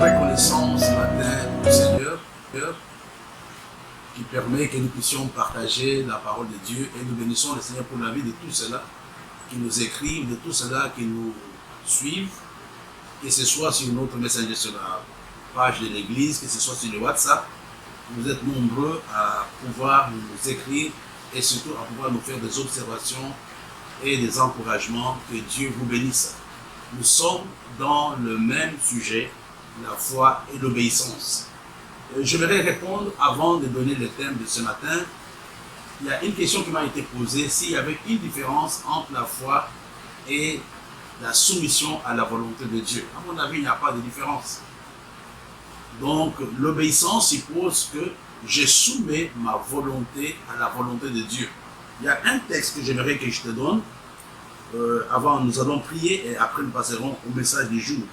reconnaissants ce matin au Seigneur qui permet que nous puissions partager la parole de Dieu, et nous bénissons le Seigneur pour la vie de tous ceux-là qui nous écrivent, de tous ceux-là qui nous suivent, que ce soit sur notre messager sur la page de l'église, que ce soit sur le WhatsApp. Vous êtes nombreux à pouvoir nous écrire et surtout à pouvoir nous faire des observations et des encouragements. Que Dieu vous bénisse. Nous sommes dans le même sujet, la foi et l'obéissance. Je vais répondre avant de donner le thème de ce matin. Il y a une question qui m'a été posée, s'il y avait une différence entre la foi et la soumission à la volonté de Dieu. À mon avis, il n'y a pas de différence. Donc, l'obéissance suppose que je soumets ma volonté à la volonté de Dieu. Il y a un texte que j'aimerais que je te donne. Avant, nous allons prier et après nous passerons au message du jour.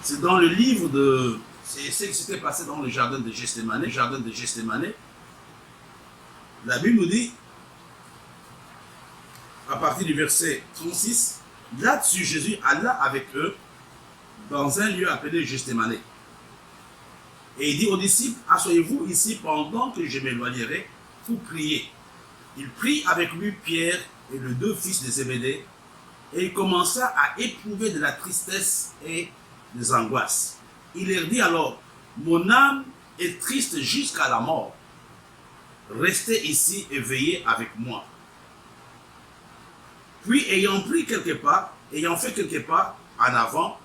C'est dans le livre de... C'est ce qui s'était passé dans le jardin de Gethsémani. La Bible nous dit, à partir du verset 36, là-dessus Jésus alla avec eux dans un lieu appelé Gethsémani. Et il dit aux disciples, asseyez-vous ici pendant que je m'éloignerai pour prier. Il prit avec lui Pierre et les deux fils de Zébédée, et il commença à éprouver de la tristesse et des angoisses. Il leur dit alors, mon âme est triste jusqu'à la mort. Restez ici et veillez avec moi. Puis, ayant fait quelques pas en avant,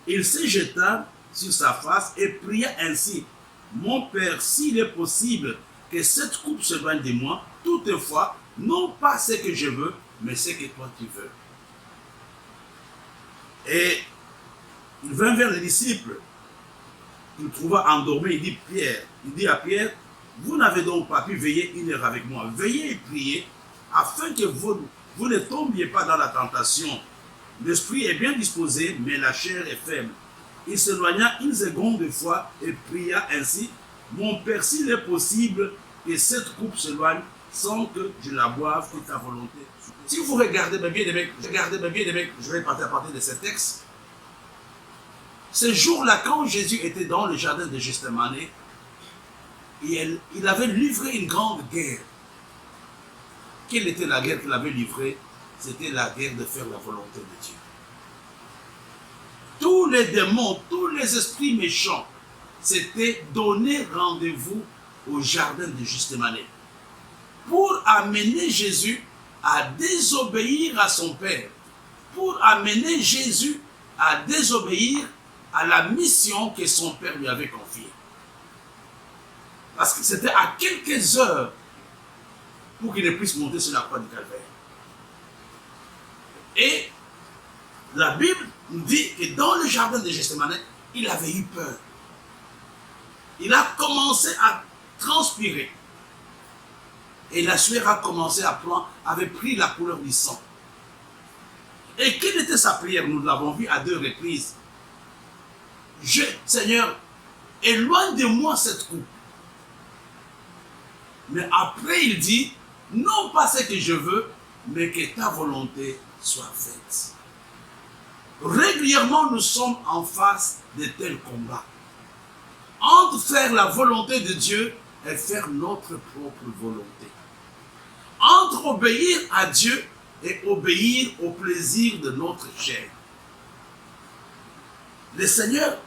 il se jeta sur sa face et pria ainsi, mon Père, s'il est possible que cette coupe se éloigne de moi, toutefois, non pas ce que je veux, mais ce que toi tu veux. Et il vint vers les disciples, il trouva endormi, il dit à Pierre, vous n'avez donc pas pu veiller une heure avec moi, veillez et priez, afin que vous ne tombiez pas dans la tentation. L'esprit est bien disposé, mais la chair est faible. Il s'éloigna une seconde fois et pria ainsi, mon Père, s'il est possible que cette coupe s'éloigne sans que je la boive que ta volonté. Si vous regardez bien les mecs, je vais partir à partir de ce texte. Ce jour-là, quand Jésus était dans le jardin de Gethsémani, il avait livré une grande guerre. Quelle était la guerre qu'il avait livrée? C'était la guerre de faire la volonté de Dieu. Tous les démons, tous les esprits méchants s'étaient donné rendez-vous au jardin de Gethsémani pour amener Jésus à désobéir à son Père, pour amener Jésus à désobéir à la mission que son Père lui avait confiée. Parce que c'était à quelques heures pour qu'il ne puisse monter sur la croix du Calvaire. Et la Bible nous dit que dans le jardin de Gethsémani, il avait eu peur. Il a commencé à transpirer. Et la sueur a commencé à prendre, avait pris la couleur du sang. Et quelle était sa prière? Nous l'avons vu à 2 reprises. Seigneur, éloigne de moi cette coupe. Mais après il dit, non pas ce que je veux, mais que ta volonté soit faite. Régulièrement, nous sommes en face de tels combats. Entre faire la volonté de Dieu et faire notre propre volonté. Entre obéir à Dieu et obéir au plaisir de notre chair. Le Seigneur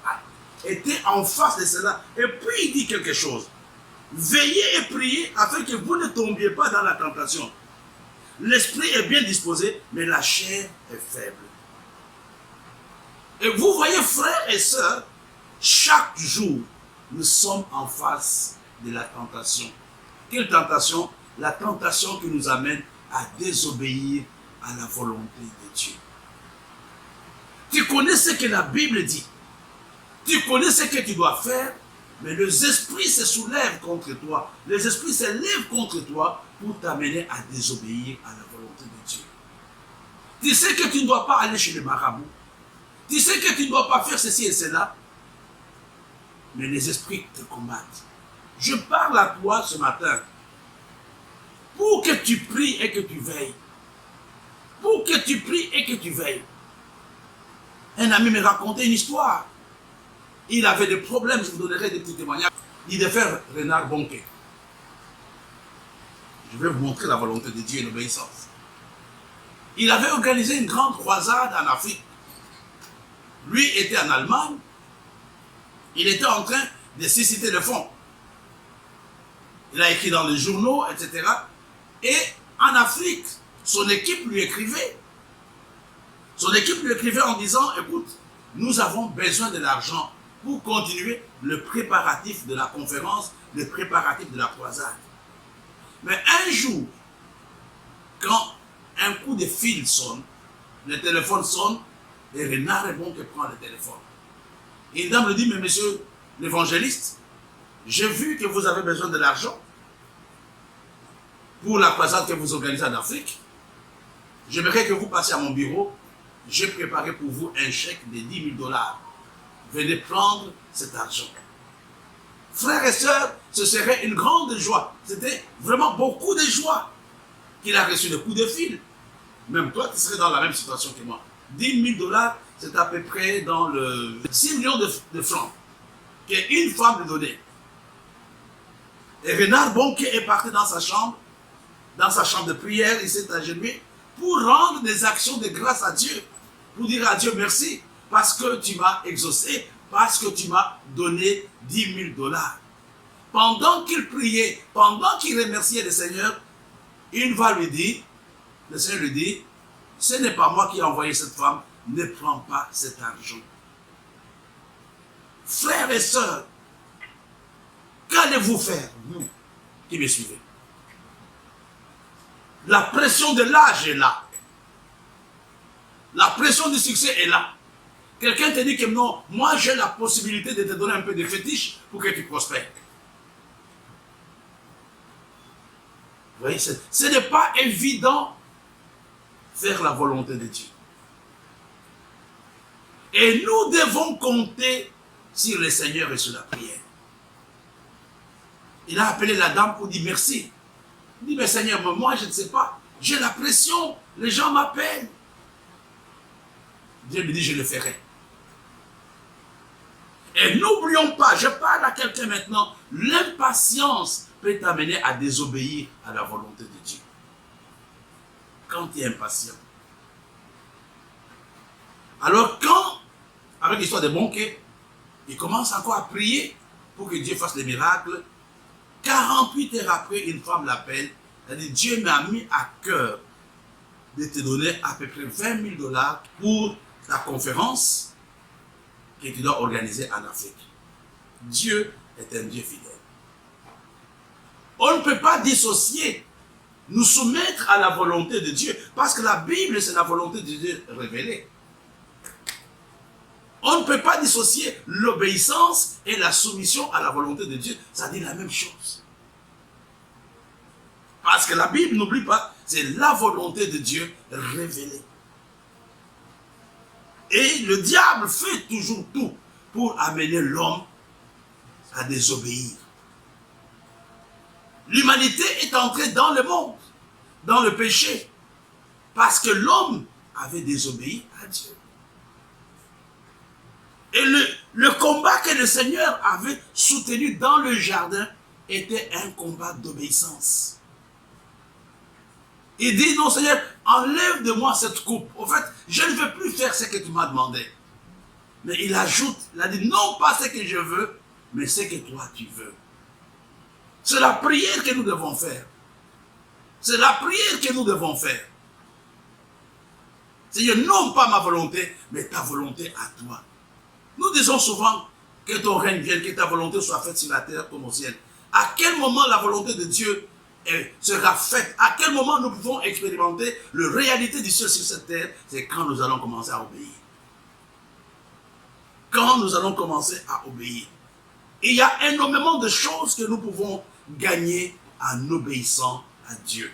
était en face de cela. Et puis il dit quelque chose. Veillez et priez afin que vous ne tombiez pas dans la tentation. L'esprit est bien disposé, mais la chair est faible. Et vous voyez, frères et sœurs, chaque jour, nous sommes en face de la tentation. Quelle tentation? La tentation qui nous amène à désobéir à la volonté de Dieu. Tu connais ce que la Bible dit. Tu connais ce que tu dois faire, mais les esprits se soulèvent contre toi. Les esprits se lèvent contre toi pour t'amener à désobéir à la volonté de Dieu. Tu sais que tu ne dois pas aller chez le marabout. Tu sais que tu ne dois pas faire ceci et cela. Mais les esprits te combattent. Je parle à toi ce matin pour que tu pries et que tu veilles. Pour que tu pries et que tu veilles. Un ami me racontait une histoire. il avait des problèmes, je vous donnerai des petits témoignages. Il devait faire Renard Bonquet. Je vais vous montrer la volonté de Dieu et l'obéissance. Il avait organisé une grande croisade en Afrique. Lui était en Allemagne. Il était en train de susciter le fonds. Il a écrit dans les journaux, etc. Et en Afrique, son équipe lui écrivait. Son équipe lui écrivait en disant, écoute, nous avons besoin de l'argent pour continuer le préparatif de la conférence, le préparatif de la croisade. Mais un jour, quand un coup de fil sonne, le téléphone sonne, et Renard est bon qui prend le téléphone. Et une dame lui dit, mais monsieur l'évangéliste, j'ai vu que vous avez besoin de l'argent pour la croisade que vous organisez en Afrique. J'aimerais que vous passiez à mon bureau. J'ai préparé pour vous un chèque de 10 000 $. Venez prendre cet argent. Frères et sœurs, ce serait une grande joie. C'était vraiment beaucoup de joie qu'il a reçu le coup de fil. Même toi, tu serais dans la même situation que moi. 10 000 $, c'est à peu près dans le 6 millions de francs qu'une femme lui donnait. Et Renard Bonquet est parti dans sa chambre de prière, il s'est agenouillé pour rendre des actions de grâce à Dieu, pour dire à Dieu merci, parce que tu m'as exaucé, parce que tu m'as donné 10 000 $. Pendant qu'il priait, pendant qu'il remerciait le Seigneur, une voix lui dit, le Seigneur lui dit, ce n'est pas moi qui ai envoyé cette femme, ne prends pas cet argent. Frères et sœurs, qu'allez-vous faire, vous qui me suivez? La pression de l'âge est là. La pression du succès est là. Quelqu'un te dit que non, moi j'ai la possibilité de te donner un peu de fétiche pour que tu prospères. Vous voyez, ce n'est pas évident faire la volonté de Dieu. Et nous devons compter sur le Seigneur et sur la prière. Il a appelé la dame pour dire merci. Il dit, mais Seigneur, moi je ne sais pas. J'ai la pression, les gens m'appellent. Dieu lui dit, je le ferai. Et n'oublions pas, je parle à quelqu'un maintenant, l'impatience peut t'amener à désobéir à la volonté de Dieu. Quand tu es impatient. Alors quand, avec l'histoire de Bonquet, il commence encore à prier pour que Dieu fasse des miracles, 48 heures après, une femme l'appelle, elle dit, Dieu m'a mis à cœur de te donner à peu près 20 000 $ pour ta conférence que tu dois organiser en Afrique. Dieu est un Dieu fidèle. On ne peut pas dissocier, nous soumettre à la volonté de Dieu, parce que la Bible, c'est la volonté de Dieu révélée. On ne peut pas dissocier l'obéissance et la soumission à la volonté de Dieu. Ça dit la même chose. Parce que la Bible, n'oublie pas, c'est la volonté de Dieu révélée. Et le diable fait toujours tout pour amener l'homme à désobéir. L'humanité est entrée dans le monde, dans le péché, parce que l'homme avait désobéi à Dieu. Et le combat que le Seigneur avait soutenu dans le jardin était un combat d'obéissance. Il dit, non Seigneur, enlève de moi cette coupe. En fait, je ne veux plus faire ce que tu m'as demandé. Mais il ajoute, il a dit, non pas ce que je veux, mais ce que toi tu veux. C'est la prière que nous devons faire. C'est la prière que nous devons faire. Seigneur, non pas ma volonté, mais ta volonté à toi. Nous disons souvent que ton règne vienne, que ta volonté soit faite sur la terre comme au ciel. À quel moment la volonté de Dieu sera faite? À quel moment nous pouvons expérimenter la réalité du ciel sur cette terre? C'est quand nous allons commencer à obéir. Quand nous allons commencer à obéir. Et il y a énormément de choses que nous pouvons gagner en obéissant à Dieu.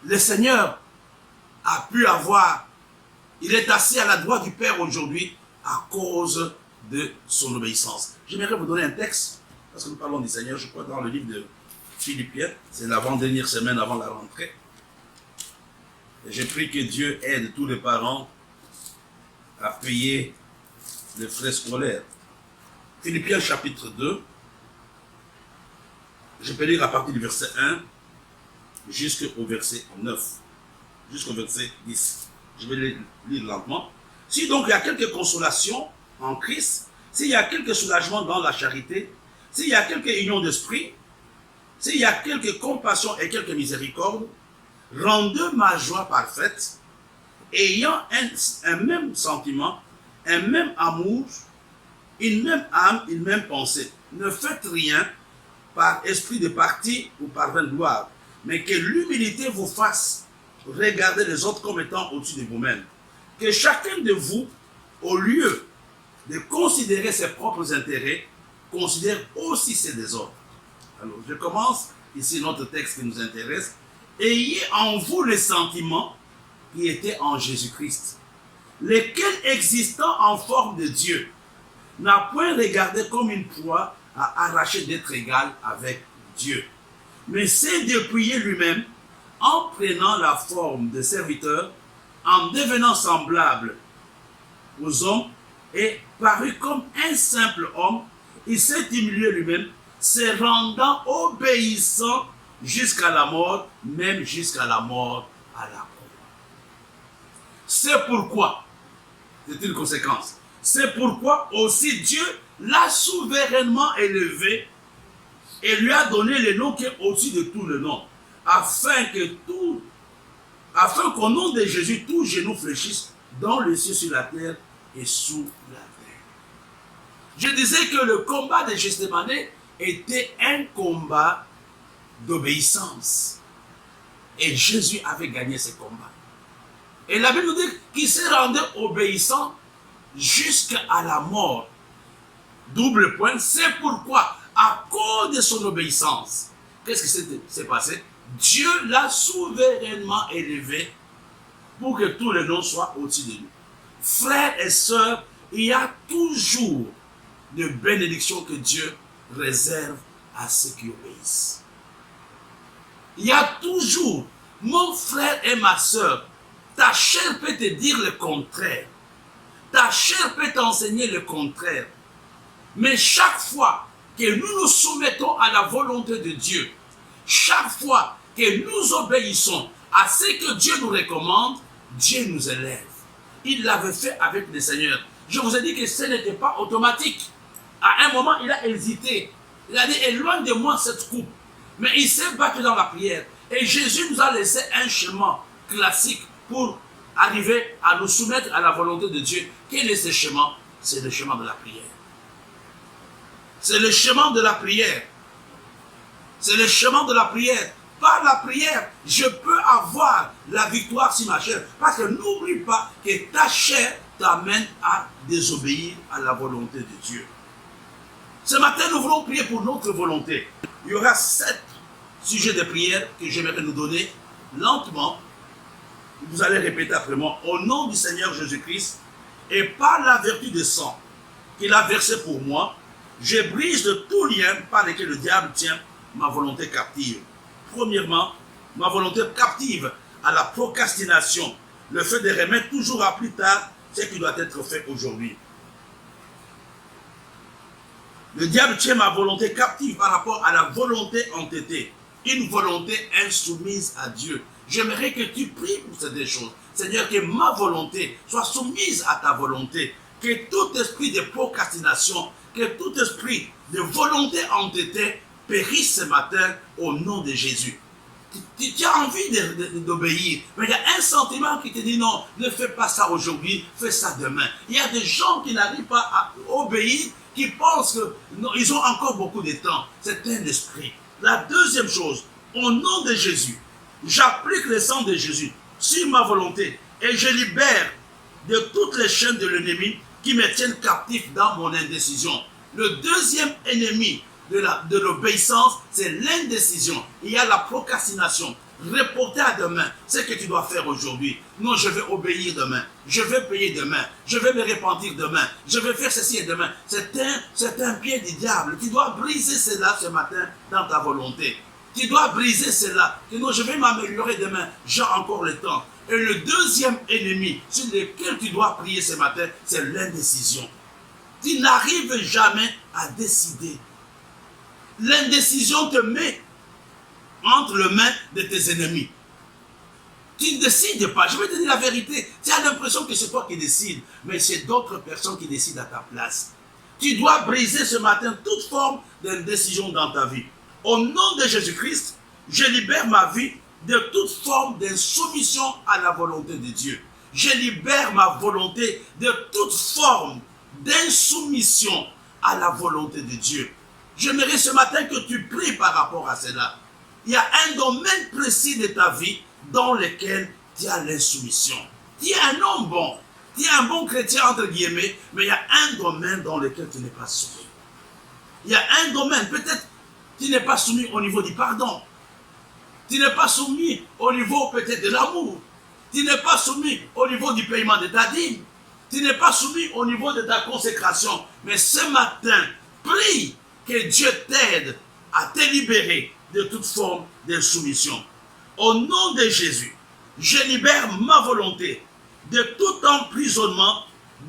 Le Seigneur a pu avoir, il est assis à la droite du Père aujourd'hui à cause de son obéissance. J'aimerais vous donner un texte, parce que nous parlons du Seigneur, je crois dans le livre de Philippiens, c'est l'avant-dernière semaine avant la rentrée. Et j'ai pris que Dieu aide tous les parents à payer les frais scolaires. Philippiens chapitre 2, je peux lire à partir du verset 1 jusqu'au verset 9, jusqu'au verset 10. Je vais lire lentement. Si donc il y a quelques consolations en Christ, s'il y a quelques soulagements dans la charité, s'il y a quelques unions d'esprit, s'il y a quelques compassions et quelques miséricordes, rendez ma joie parfaite, ayant un même sentiment, un même amour, une même âme, une même pensée. Ne faites rien par esprit de parti ou par vaine gloire, mais que l'humilité vous fasse regarder les autres comme étant au-dessus de vous-même. Que chacun de vous, au lieu de considérer ses propres intérêts, considère aussi ceux des autres. Alors, je commence ici notre texte qui nous intéresse. Ayez en vous les sentiments qui étaient en Jésus-Christ, lesquels existant en forme de Dieu, n'a point regardé comme une proie à arracher d'être égal avec Dieu, mais s'est dépouillé lui-même en prenant la forme de serviteur, en devenant semblable aux hommes et paru comme un simple homme, il s'est humilié lui-même, se rendant obéissant jusqu'à la mort, même jusqu'à la mort à la croix. C'est pourquoi, c'est une conséquence, c'est pourquoi aussi Dieu l'a souverainement élevé et lui a donné le nom qui est au-dessus de tout le nom, afin qu'au nom de Jésus, tout genou fléchisse dans les cieux, sur la terre et sous la terre. Je disais que le combat de Gethsémane était un combat d'obéissance. Et Jésus avait gagné ce combat. Et la Bible nous dit qu'il s'est rendu obéissant jusqu'à la mort. Double point, c'est pourquoi, à cause de son obéissance, qu'est-ce qui s'est passé? Dieu l'a souverainement élevé pour que tous les noms soient au-dessus de lui. Frères et sœurs, il y a toujours de bénédictions que Dieu réserve à ceux qui obéissent. Il y a toujours, mon frère et ma sœur, ta chair peut te dire le contraire. Ta chair peut t'enseigner le contraire. Mais chaque fois que nous nous soumettons à la volonté de Dieu, chaque fois que nous obéissons à ce que Dieu nous recommande, Dieu nous élève. Il l'avait fait avec le Seigneur. Je vous ai dit que ce n'était pas automatique. À un moment, il a hésité. Il a dit, éloigne de moi cette coupe. Mais il s'est battu dans la prière. Et Jésus nous a laissé un chemin classique pour arriver à nous soumettre à la volonté de Dieu. Quel est ce chemin? C'est le chemin de la prière. C'est le chemin de la prière. C'est le chemin de la prière. Par la prière, je peux avoir la victoire sur ma chair. Parce que n'oublie pas que ta chair t'amène à désobéir à la volonté de Dieu. Ce matin, nous voulons prier pour notre volonté. Il y aura 7 sujets de prière que j'aimerais nous donner lentement. Vous allez répéter après moi. Au nom du Seigneur Jésus-Christ et par la vertu du sang qu'il a versé pour moi, je brise de tout lien par lequel le diable tient ma volonté captive. Premièrement, ma volonté captive à la procrastination, le fait de remettre toujours à plus tard ce qui doit être fait aujourd'hui. Le diable tient ma volonté captive par rapport à la volonté entêtée, une volonté insoumise à Dieu. J'aimerais que tu pries pour ces deux choses. Seigneur, que ma volonté soit soumise à ta volonté, que tout esprit de procrastination, que tout esprit de volonté entêtée périsse ce matin au nom de Jésus. Tu as envie d'obéir, mais il y a un sentiment qui te dit non, ne fais pas ça aujourd'hui, fais ça demain. Il y a des gens qui n'arrivent pas à obéir, qui pensent qu'ils ont encore beaucoup de temps. C'est un esprit. La deuxième chose, au nom de Jésus, j'applique le sang de Jésus sur ma volonté et je libère de toutes les chaînes de l'ennemi qui me tiennent captif dans mon indécision. Le deuxième ennemi de l'obéissance, c'est l'indécision. Il y a la procrastination. Reporter à demain ce que tu dois faire aujourd'hui. Non, je vais obéir demain. Je vais payer demain. Je vais me repentir demain. Je vais faire ceci et demain. C'est un pied du diable. Tu dois briser cela ce matin dans ta volonté. Tu dois briser cela. Non, je vais m'améliorer demain. J'ai encore le temps. Et le deuxième ennemi sur lequel tu dois prier ce matin, c'est l'indécision. Tu n'arrives jamais à décider. L'indécision te met entre les mains de tes ennemis. Tu ne décides pas. Je vais te dire la vérité. Tu as l'impression que c'est toi qui décides, mais c'est d'autres personnes qui décident à ta place. Tu dois briser ce matin toute forme d'indécision dans ta vie. Au nom de Jésus-Christ, je libère ma vie de toute forme d'insoumission à la volonté de Dieu. Je libère ma volonté de toute forme d'insoumission à la volonté de Dieu. J'aimerais ce matin que tu pries par rapport à cela. Il y a un domaine précis de ta vie dans lequel tu as l'insoumission. Tu es un homme bon, tu es un bon chrétien entre guillemets, mais il y a un domaine dans lequel tu n'es pas soumis. Il y a un domaine, peut-être tu n'es pas soumis au niveau du pardon. Tu n'es pas soumis au niveau peut-être de l'amour. Tu n'es pas soumis au niveau du paiement de ta dîme. Tu n'es pas soumis au niveau de ta consécration. Mais ce matin, prie que Dieu t'aide à te libérer de toute forme d'insoumission. Au nom de Jésus, je libère ma volonté de tout emprisonnement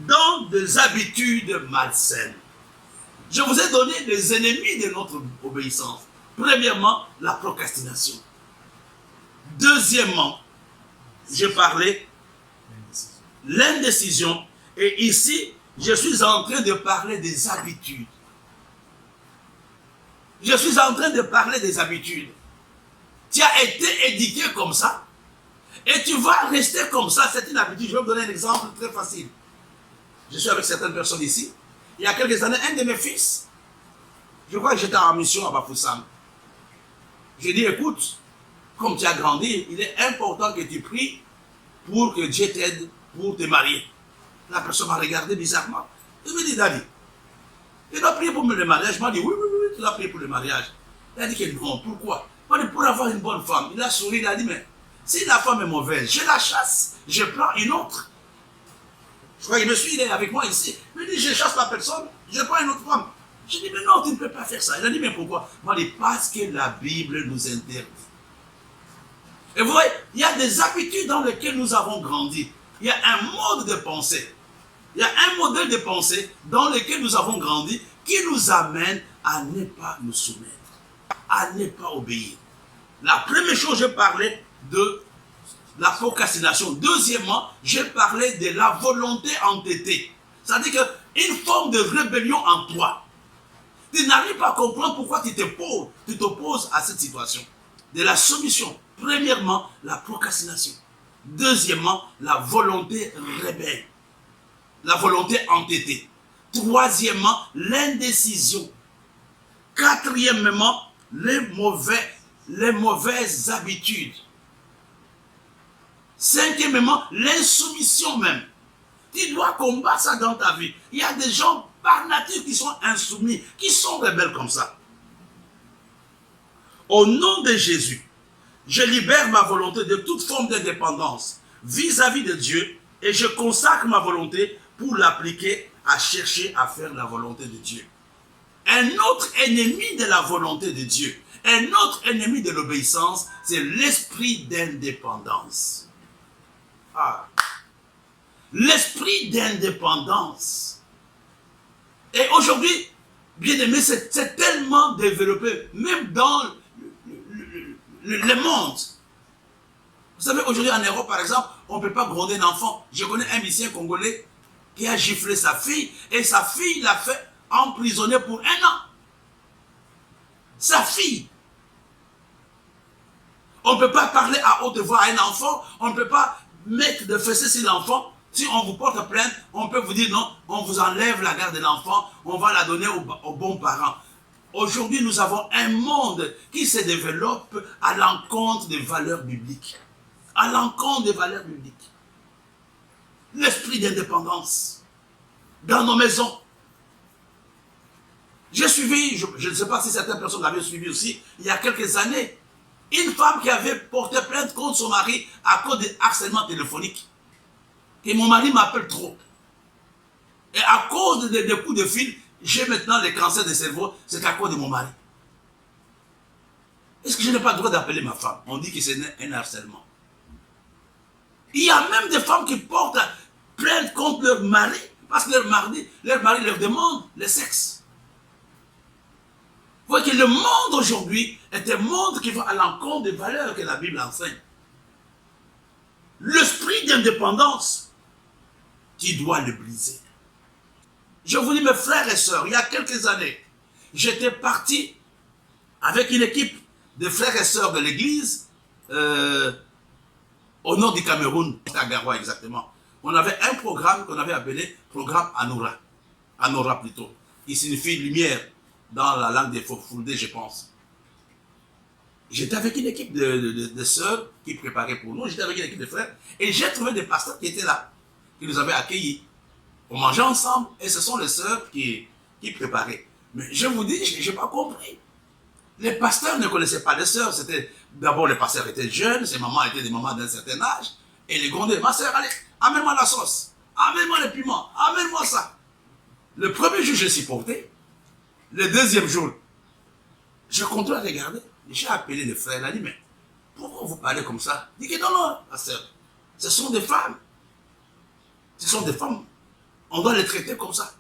dans des habitudes malsaines. Je vous ai donné les ennemis de notre obéissance. Premièrement, la procrastination. Deuxièmement, je parlais l'indécision. Et ici, je suis en train de parler des habitudes. Je suis en train de parler des habitudes. Tu as été éduqué comme ça. Et tu vas rester comme ça. C'est une habitude. Je vais vous donner un exemple très facile. Je suis avec certaines personnes ici. Il y a quelques années, un de mes fils, je crois que j'étais en mission à Bafoussam. J'ai dit, écoute, comme tu as grandi, il est important que tu pries pour que Dieu t'aide pour te marier. La personne m'a regardé bizarrement. Il me dit, Daddy, tu dois prier pour le mariage. Je m'ai dit, oui, tu dois prier pour le mariage. Il a dit que non, pourquoi? Pour avoir une bonne femme. Il a souri, il a dit, mais si la femme est mauvaise, je la chasse, je prends une autre. Je crois qu'il me suit, il est avec moi ici. Il me dit, je chasse la personne, je prends une autre femme. Je dis, mais non, tu ne peux pas faire ça. Il a dit, mais pourquoi? Moi, je dis, parce que la Bible nous interdit. Et vous voyez, il y a des habitudes dans lesquelles nous avons grandi. Il y a un mode de pensée. Il y a un modèle de pensée dans lequel nous avons grandi qui nous amène à ne pas nous soumettre, à ne pas obéir. La première chose, je parlais de la procrastination. Deuxièmement, je parlais de la volonté entêtée. C'est-à-dire qu'une forme de rébellion en toi. Tu n'arrives pas à comprendre pourquoi tu t'opposes à cette situation. De la soumission. Premièrement, la procrastination. Deuxièmement, la volonté rebelle. La volonté entêtée. Troisièmement, l'indécision. Quatrièmement, les mauvaises habitudes. Cinquièmement, l'insoumission même. Tu dois combattre ça dans ta vie. Il y a des gens par nature qui sont insoumis, qui sont rebelles comme ça. Au nom de Jésus, je libère ma volonté de toute forme d'indépendance vis-à-vis de Dieu et je consacre ma volonté pour l'appliquer à chercher à faire la volonté de Dieu. Un autre ennemi de la volonté de Dieu, un autre ennemi de l'obéissance, c'est l'esprit d'indépendance. L'esprit d'indépendance. Et aujourd'hui, bien aimé, c'est tellement développé, même dans le monde. Vous savez, aujourd'hui en Europe, par exemple, on ne peut pas gronder un enfant. Je connais un musicien congolais qui a giflé sa fille et sa fille l'a fait emprisonner pour 1 an. Sa fille. On ne peut pas parler à haute voix à un enfant, on ne peut pas mettre de fessées sur l'enfant. Si on vous porte plainte, on peut vous dire non, on vous enlève la garde de l'enfant, on va la donner aux bons parents. Aujourd'hui, nous avons un monde qui se développe à l'encontre des valeurs bibliques. À l'encontre des valeurs bibliques. L'esprit d'indépendance. Dans nos maisons. J'ai suivi, je ne sais pas si certaines personnes l'avaient suivi aussi, il y a quelques années, une femme qui avait porté plainte contre son mari à cause de harcèlement téléphonique. Et mon mari m'appelle trop. Et à cause des coups de fil, j'ai maintenant le cancer de cerveau, c'est à cause de mon mari. Est-ce que je n'ai pas le droit d'appeler ma femme? On dit que c'est un harcèlement. Il y a même des femmes qui portent plainte contre leur mari Parce que leur mari leur demande le sexe. Vous voyez que le monde aujourd'hui est un monde qui va à l'encontre des valeurs que la Bible enseigne. L'esprit d'indépendance, tu dois le briser. Je vous dis, mes frères et sœurs, il y a quelques années, j'étais parti avec une équipe de frères et sœurs de l'église au nord du Cameroun, à Garoua exactement. On avait un programme qu'on avait appelé programme Anoura. Anoura plutôt, qui signifie lumière dans la langue des Foufoudés, je pense. J'étais avec une équipe de sœurs qui préparaient pour nous, j'étais avec une équipe de frères, et j'ai trouvé des pasteurs qui étaient là, qui nous avaient accueillis. On mangeait ensemble, et ce sont les sœurs qui préparaient. Mais je vous dis, je n'ai pas compris. Les pasteurs ne connaissaient pas les sœurs. C'était d'abord les pasteurs étaient jeunes, ces mamans étaient des mamans d'un certain âge, et les grondaient, ma sœur, allez, amène-moi la sauce, amène-moi le piment, amène-moi ça. Le premier jour, je supportais. Le deuxième jour, je continue à regarder. J'ai appelé les frères, il a dit, mais pourquoi vous parlez comme ça? Il dit que non, pasteur, ce sont des femmes. Ce sont des femmes. On doit les traiter comme ça.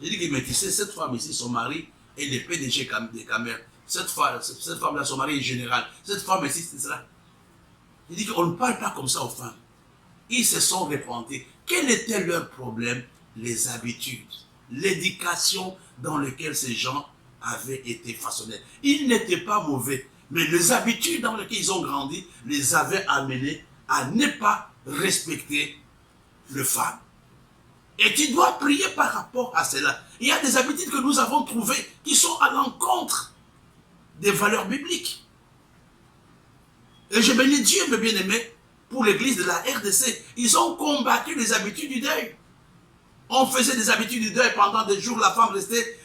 J'ai dit que, mais tu sais, cette femme ici, son mari est le PDG des Cameroun. Cette femme-là, son mari est général. Cette femme ici, c'est cela. Il dit qu'on ne parle pas comme ça aux femmes. Ils se sont répandus. Quel était leur problème? Les habitudes, l'éducation dans laquelle ces gens avaient été façonnés. Ils n'étaient pas mauvais, mais les habitudes dans lesquelles ils ont grandi les avaient amenés à ne pas respecter les femmes. Et tu dois prier par rapport à cela. Il y a des habitudes que nous avons trouvées qui sont à l'encontre des valeurs bibliques. Et je bénis Dieu, mes bien-aimés, pour l'église de la RDC. Ils ont combattu les habitudes du deuil. On faisait des habitudes du deuil pendant des jours, la femme restait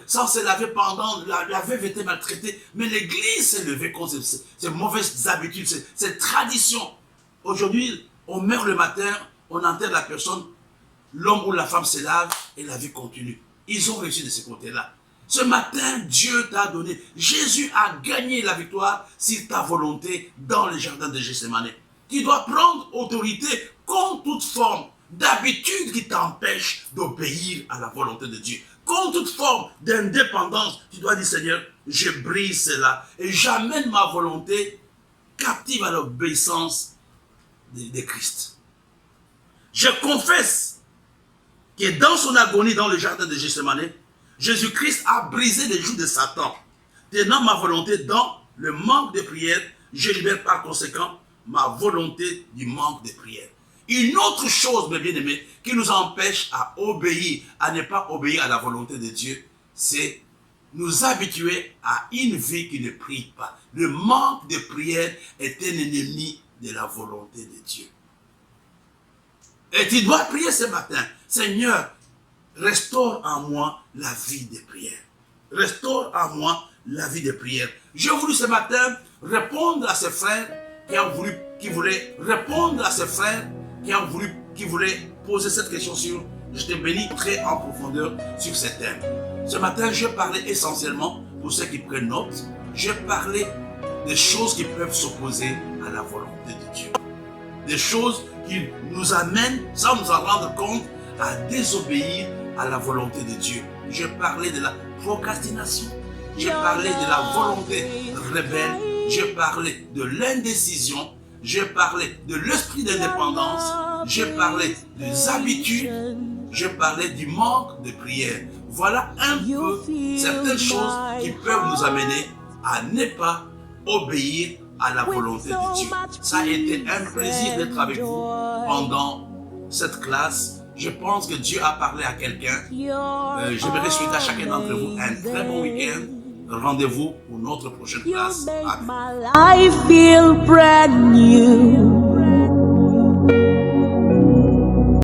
sans se laver pendant, la veuve était maltraitée. Mais l'église s'est levée contre ces mauvaises habitudes, ces traditions. Aujourd'hui, on meurt le matin, on enterre la personne, l'homme ou la femme se lave et la vie continue. Ils ont réussi de ce côté-là. Ce matin, Dieu t'a donné. Jésus a gagné la victoire sur ta volonté dans le jardin de Gethsémane. Tu dois prendre autorité contre toute forme d'habitude qui t'empêche d'obéir à la volonté de Dieu. Contre toute forme d'indépendance, tu dois dire, Seigneur, je brise cela et j'amène ma volonté captive à l'obéissance de Christ. Je confesse que dans son agonie dans le jardin de Gethsémane, Jésus-Christ a brisé les joues de Satan. Tenant ma volonté dans le manque de prière, je libère par conséquent ma volonté du manque de prière. Une autre chose, mes bien-aimés, qui nous empêche à obéir, à ne pas obéir à la volonté de Dieu, c'est nous habituer à une vie qui ne prie pas. Le manque de prière est un ennemi de la volonté de Dieu. Et tu dois prier ce matin, Seigneur, restaure en moi la vie de prière. Restaure en moi la vie de prière. J'ai voulu ce matin répondre à ces frères qui voulaient répondre à ces frères qui voulaient poser cette question sur, je t'ai béni très en profondeur sur ces thèmes. Ce matin, je parlais essentiellement, pour ceux qui prennent note, je parlais des choses qui peuvent s'opposer à la volonté de Dieu. Des choses qui nous amènent, sans nous en rendre compte, à désobéir à la volonté de Dieu. Je parlais de la procrastination. Je parlais de la volonté rebelle. Je parlais de l'indécision. Je parlais de l'esprit d'indépendance. Je parlais des habitudes. Je parlais du manque de prière. Voilà un peu certaines choses qui peuvent nous amener à ne pas obéir à la volonté de Dieu. Ça a été un plaisir d'être avec vous pendant cette classe. Je pense que Dieu a parlé à quelqu'un. J'aimerais souhaiter à chacun d'entre vous un très bon week-end. Rendez-vous pour notre prochaine classe. Amen.